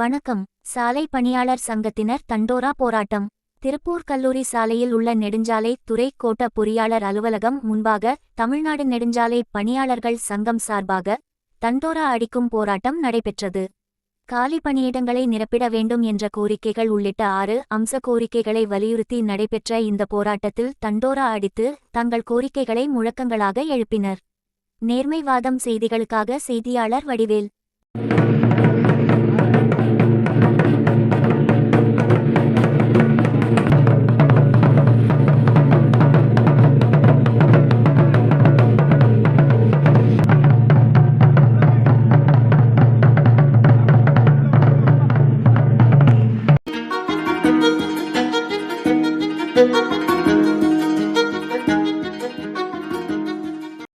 வணக்கம். சாலை பணியாளர் சங்கத்தினர் தண்டோரா போராட்டம். திருப்பூர் கல்லூரி சாலையில் உள்ள நெடுஞ்சாலை துறை கோட்ட பொறியாளர் அலுவலகம் முன்பாக தமிழ்நாடு நெடுஞ்சாலை பணியாளர்கள் சங்கம் சார்பாக தண்டோரா அடிக்கும் போராட்டம் நடைபெற்றது. காலி பணியிடங்களை நிரப்பிட வேண்டும் என்ற கோரிக்கைகள் உள்ளிட்ட 6 அம்ச கோரிக்கைகளை வலியுறுத்தி நடைபெற்ற இந்த போராட்டத்தில் தண்டோரா அடித்து தங்கள் கோரிக்கைகளை முழக்கங்களாக எழுப்பினர். நேர்மைவாதம் செய்திகளுக்காக செய்தியாளர் வடிவேல்.